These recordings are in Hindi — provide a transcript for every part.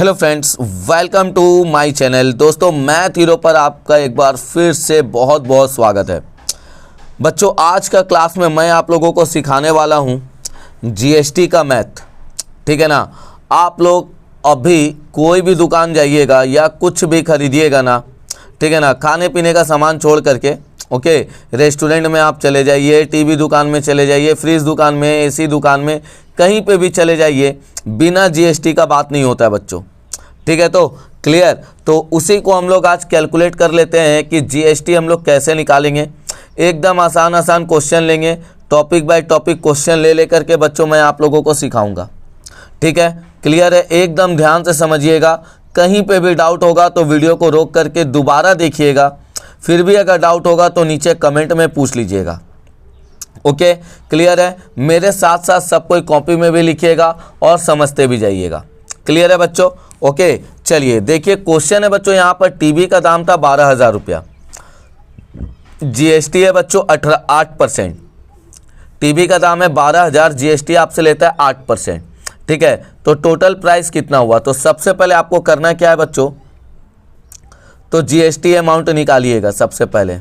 Hello friends, welcome to my channel. दोस्तों, मैथ हीरो पर आपका एक बार फिर से बहुत बहुत स्वागत है। बच्चों, आज का क्लास में मैं आप लोगों को सिखाने वाला हूँ जीएसटी का मैथ। ठीक है ना। आप लोग अभी कोई भी दुकान जाइएगा या कुछ भी खरीदिएगा ना, ठीक है ना, खाने पीने का सामान छोड़ करके, ओके, रेस्टोरेंट में आप चले जाइए, टीवी दुकान में चले जाइए, फ्रिज दुकान में, एसी दुकान में, कहीं पे भी चले जाइए, बिना जीएसटी का बात नहीं होता है बच्चों। ठीक है, तो क्लियर। तो उसी को हम लोग आज कैलकुलेट कर लेते हैं कि जीएसटी हम लोग कैसे निकालेंगे। एकदम आसान आसान क्वेश्चन लेंगे, टॉपिक बाय टॉपिक क्वेश्चन ले करके बच्चों मैं आप लोगों को सिखाऊंगा। ठीक है, क्लियर है। एकदम ध्यान से समझिएगा। कहीं पे भी डाउट होगा तो वीडियो को रोक करके दोबारा देखिएगा। फिर भी अगर डाउट होगा तो नीचे कमेंट में पूछ लीजिएगा। ओके, क्लियर है। मेरे साथ साथ सब कोई कॉपी में भी लिखिएगा और समझते भी जाइएगा। क्लियर है बच्चों। ओके, चलिए देखिए क्वेश्चन है बच्चों। यहाँ पर टीवी का दाम था 12,000 रुपया, जीएसटी है बच्चों 8%। टीवी का दाम है 12,000, जीएसटी आपसे लेता है 8%। ठीक है, तो टोटल प्राइस कितना हुआ? तो सबसे पहले आपको करना क्या है बच्चों, तो जीएसटी अमाउंट निकालिएगा सबसे पहले।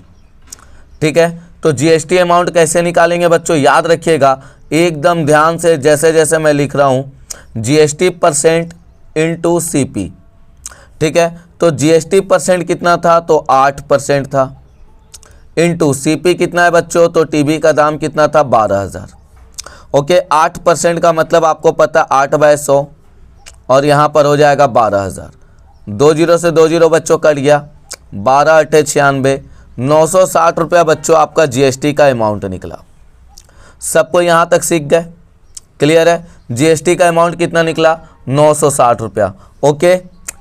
ठीक है, तो जीएसटी अमाउंट कैसे निकालेंगे बच्चों, याद रखिएगा एकदम ध्यान से, जैसे जैसे मैं लिख रहा हूँ। GST percent into CP. ठीक है, तो जीएसटी परसेंट कितना था, तो 8% था, इंटू सीपी कितना है बच्चों, तो टीवी का दाम कितना था, 12,000। ओके, 8% का मतलब आपको पता 8/100 और यहाँ पर हो जाएगा 12,000। 2 जीरो से 2 जीरो बच्चों कट गया, 12 × 8 = 96, 960 रुपया बच्चों आपका जीएसटी का अमाउंट निकला। सबको यहाँ तक सीख गए? क्लियर है। जीएसटी का अमाउंट कितना निकला, 960 रुपया। ओके,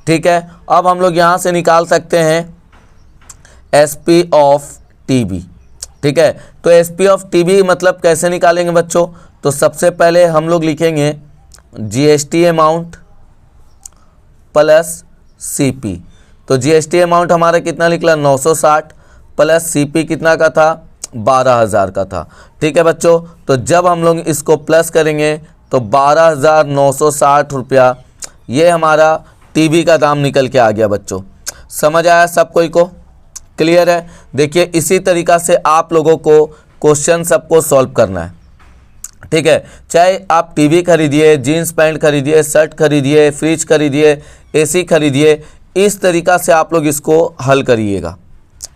ठीक है। अब हम लोग यहाँ से निकाल सकते हैं एसपी ऑफ टीवी। ठीक है, तो एसपी ऑफ टीवी मतलब कैसे निकालेंगे बच्चों, तो सबसे पहले हम लोग लिखेंगे जीएसटी अमाउंट प्लस सीपी। तो जीएसटी अमाउंट हमारा कितना निकला, 960, प्लस सीपी कितना का था, 12,000 का था। ठीक है बच्चों, तो जब हम लोग इसको प्लस करेंगे तो 12,960 रुपया ये हमारा टीवी का दाम निकल के आ गया बच्चों। समझ आया सब कोई को? क्लियर है। देखिए इसी तरीक़ा से आप लोगों को क्वेश्चन सबको सॉल्व करना है। ठीक है, चाहे आप टीवी खरीदिए, जीन्स पैंट खरीदिए, शर्ट खरीदिए, फ्रिज खरीदिए, एसी खरीदिए, इस तरीक़ा से आप लोग इसको हल करिएगा।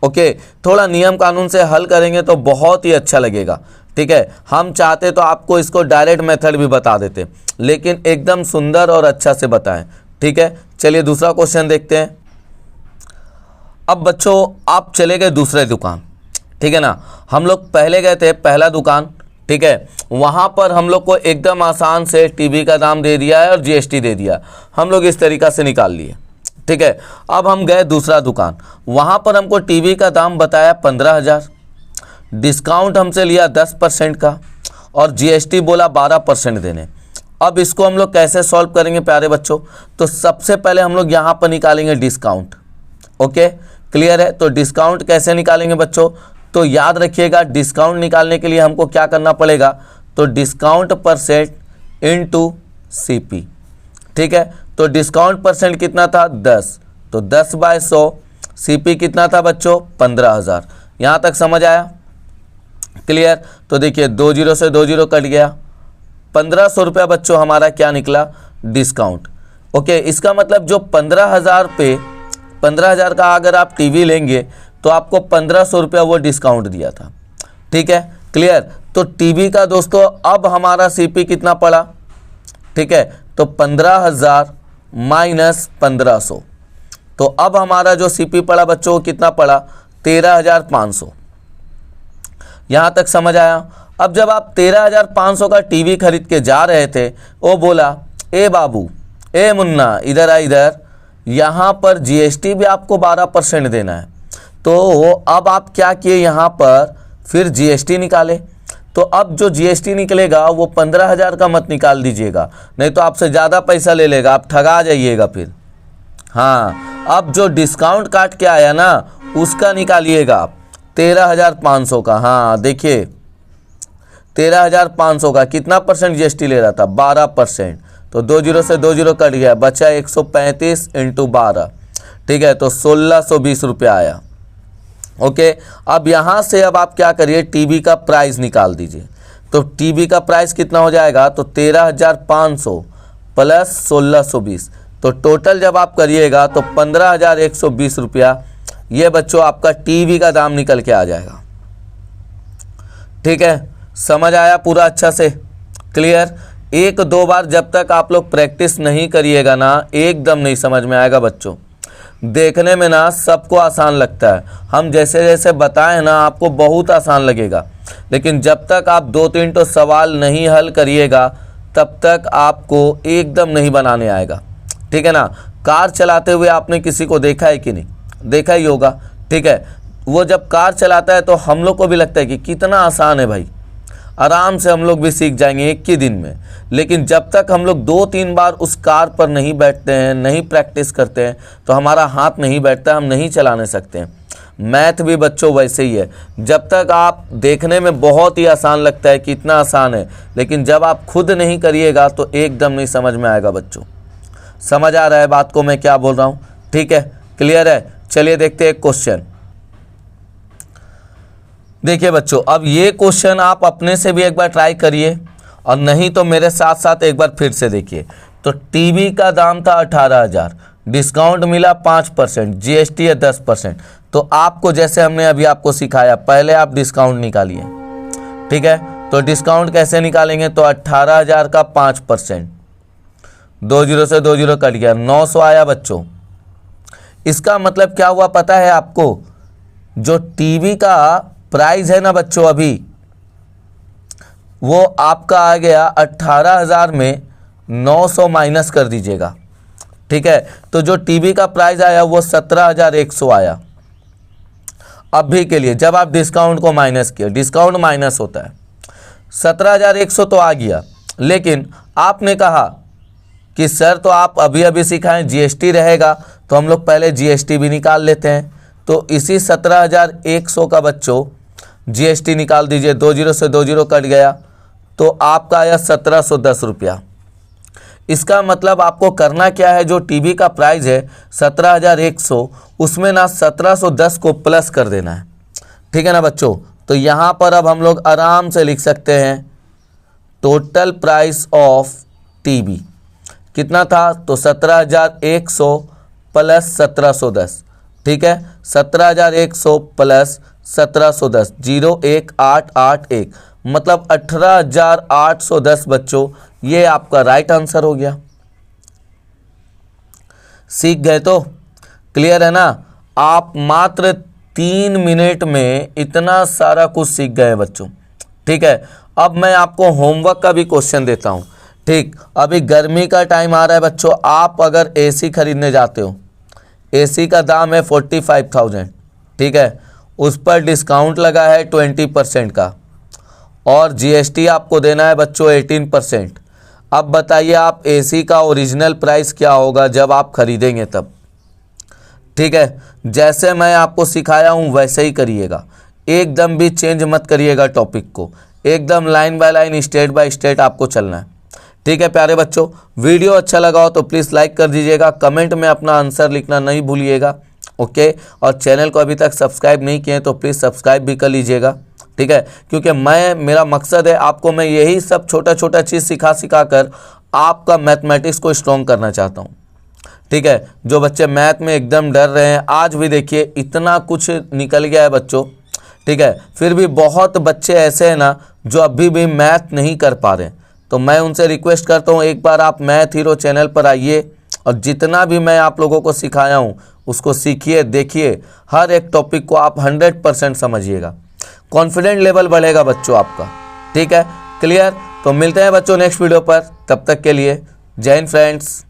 ओके, थोड़ा नियम कानून से हल करेंगे तो बहुत ही अच्छा लगेगा। ठीक है, हम चाहते तो आपको इसको डायरेक्ट मेथड भी बता देते, लेकिन एकदम सुंदर और अच्छा से बताएं। ठीक है, चलिए दूसरा क्वेश्चन देखते हैं। अब बच्चों आप चले गए दूसरे दुकान, ठीक है ना। हम लोग पहले गए थे पहला दुकान, ठीक है, वहाँ पर हम लोग को एकदम आसान से टीवी का दाम दे दिया है और जीएसटी दे दिया, हम लोग इस तरीक़ा से निकाल लिए। ठीक है, अब हम गए दूसरा दुकान, वहाँ पर हमको टीवी का दाम बताया 15,000, डिस्काउंट हमसे लिया 10% का और जीएसटी बोला 12% देने। अब इसको हम लोग कैसे सॉल्व करेंगे प्यारे बच्चों, तो सबसे पहले हम लोग यहाँ पर निकालेंगे डिस्काउंट। ओके, क्लियर है। तो डिस्काउंट कैसे निकालेंगे बच्चों, तो याद रखिएगा डिस्काउंट निकालने के लिए हमको क्या करना पड़ेगा, तो डिस्काउंट परसेंट इंटू सीपी। ठीक है, तो डिस्काउंट परसेंट कितना था, 10, तो 10/100, सीपी कितना था बच्चों, 15,000। यहाँ तक समझ आया? क्लियर। तो देखिए 2 जीरो से 2 जीरो कट गया, 1,500 रुपया बच्चों हमारा क्या निकला, डिस्काउंट। ओके, इसका मतलब जो 15,000 पे 15,000 का अगर आप टीवी लेंगे तो आपको 1,500 रुपया वो डिस्काउंट दिया था। ठीक है, क्लियर। तो टीवी का दोस्तों अब हमारा सीपी कितना पड़ा, ठीक है, तो 15,000 माइनस 1,500, तो अब हमारा जो सीपी पड़ा बच्चों कितना पड़ा, 13,500। यहाँ तक समझ आया? अब जब आप 13,500 का टीवी खरीद के जा रहे थे, वो बोला ए बाबू, ए मुन्ना, इधर आ इधर, यहाँ पर जीएसटी भी आपको 12% देना है। तो अब आप क्या किए, यहाँ पर फिर जीएसटी निकाले। तो अब जो जीएसटी निकलेगा वो 15,000 का मत निकाल दीजिएगा, नहीं तो आपसे ज़्यादा पैसा ले लेगा, आप ठगा जाइएगा फिर। हाँ, अब जो डिस्काउंट काट के आया ना उसका निकालिएगा आप, 13,500 का। हाँ देखिए 13,500 का कितना परसेंट जीएसटी ले रहा था, 12%। तो 2 जीरो से 2 जीरो कट गया, बचा 135 इंटू 12, ठीक है, तो 1620 रुपया आया। ओके, अब यहाँ से अब आप क्या करिए, टीवी का प्राइस निकाल दीजिए। तो टीवी का प्राइस कितना हो जाएगा, तो 13,500 प्लस 1620, तो टोटल जब आप करिएगा तो 15,120 रुपया ये बच्चों आपका टीवी का दाम निकल के आ जाएगा। ठीक है, समझ आया पूरा अच्छा से, क्लियर। एक दो बार जब तक आप लोग प्रैक्टिस नहीं करिएगा ना, एकदम नहीं समझ में आएगा बच्चों। देखने में ना सबको आसान लगता है, हम जैसे जैसे बताएं ना आपको बहुत आसान लगेगा, लेकिन जब तक आप 2-3 तो सवाल नहीं हल करिएगा तब तक आपको एकदम नहीं बनाने आएगा। ठीक है ना। कार चलाते हुए आपने किसी को देखा है कि नहीं, देखा ही होगा। ठीक है, वो जब कार चलाता है तो हम लोग को भी लगता है कि कितना आसान है भाई, आराम से हम लोग भी सीख जाएंगे एक ही दिन में। लेकिन जब तक हम लोग 2-3 बार उस कार पर नहीं बैठते हैं, नहीं प्रैक्टिस करते हैं, तो हमारा हाथ नहीं बैठता, हम नहीं चलाने सकते हैं। मैथ भी बच्चों वैसे ही है, जब तक आप देखने में बहुत ही आसान लगता है कि इतना आसान है, लेकिन जब आप खुद नहीं करिएगा तो एकदम नहीं समझ में आएगा बच्चों। समझ आ रहा है बात को मैं क्या बोल रहा हूँ? ठीक है, क्लियर है। चलिए देखते हैं क्वेश्चन। देखिए बच्चों, अब ये क्वेश्चन आप अपने से भी एक बार ट्राई करिए और नहीं तो मेरे साथ साथ एक बार फिर से देखिए। तो टीवी का दाम था 18,000, डिस्काउंट मिला 5%, जीएसटी है 10%। तो आपको जैसे हमने अभी आपको सिखाया, पहले आप डिस्काउंट निकालिए। ठीक है, तो डिस्काउंट कैसे निकालेंगे, तो 18,000 का 5%, 2 जीरो से 2 जीरो कट गया, 900 आया बच्चों। इसका मतलब क्या हुआ पता है आपको, जो टीवी का प्राइस है ना बच्चों अभी, वो आपका आ गया 18,000 में 900 माइनस कर दीजिएगा। ठीक है, तो जो टीवी का प्राइस आया वो 17,100 आया अभी के लिए, जब आप डिस्काउंट को माइनस किया, डिस्काउंट माइनस होता है, 17,100 तो आ गया। लेकिन आपने कहा कि सर तो आप अभी अभी सिखाएं, जीएसटी रहेगा, तो हम लोग पहले जीएसटी भी निकाल लेते हैं। तो इसी 17,100 का बच्चों जीएसटी निकाल दीजिए, 2 जीरो से 2 जीरो कट गया, तो आपका आया 1710 रुपया। इसका मतलब आपको करना क्या है, जो टीवी का प्राइस है 17,100, उसमें ना 1710 को प्लस कर देना है। ठीक है ना बच्चों। तो यहाँ पर अब हम लोग आराम से लिख सकते हैं टोटल प्राइस ऑफ टीवी कितना था, तो 17,100 प्लस 1710। ठीक है, 17,100 प्लस 1710, 01881, मतलब 18,810 बच्चों, ये आपका राइट आंसर हो गया। सीख गए तो, क्लियर है ना। आप मात्र 3 मिनट में इतना सारा कुछ सीख गए बच्चों। ठीक है, अब मैं आपको होमवर्क का भी क्वेश्चन देता हूं। ठीक, अभी गर्मी का टाइम आ रहा है बच्चों, आप अगर एसी खरीदने जाते हो, एसी का दाम है 45,000। ठीक है, उस पर डिस्काउंट लगा है 20% का, और जीएसटी आपको देना है बच्चों 18%। अब बताइए आप एसी का ओरिजिनल प्राइस क्या होगा जब आप खरीदेंगे तब। ठीक है, जैसे मैं आपको सिखाया हूं वैसे ही करिएगा, एकदम भी चेंज मत करिएगा टॉपिक को, एकदम line by line, state by state आपको चलना है। ठीक है प्यारे बच्चों, वीडियो अच्छा लगा हो तो प्लीज़ लाइक कर दीजिएगा, कमेंट में अपना आंसर लिखना नहीं भूलिएगा। ओके, और चैनल को अभी तक सब्सक्राइब नहीं किए तो प्लीज़ सब्सक्राइब भी कर लीजिएगा। ठीक है, क्योंकि मेरा मकसद है आपको मैं यही सब छोटा छोटा चीज़ सिखा कर आपका मैथमेटिक्स को स्ट्रॉन्ग करना चाहता हूँ। ठीक है, जो बच्चे मैथ में एकदम डर रहे हैं, आज भी देखिए इतना कुछ निकल गया है बच्चों। ठीक है, फिर भी बहुत बच्चे ऐसे हैं ना जो अभी भी मैथ नहीं कर पा रहे हैं, तो मैं उनसे रिक्वेस्ट करता हूँ एक बार आप मैथ हीरो चैनल पर आइए और जितना भी मैं आप लोगों को सिखाया हूँ उसको सीखिए, देखिए, हर एक टॉपिक को आप 100% समझिएगा, कॉन्फिडेंट लेवल बढ़ेगा बच्चों आपका। ठीक है, क्लियर। तो मिलते हैं बच्चों नेक्स्ट वीडियो पर, तब तक के लिए जय हिंद फ्रेंड्स।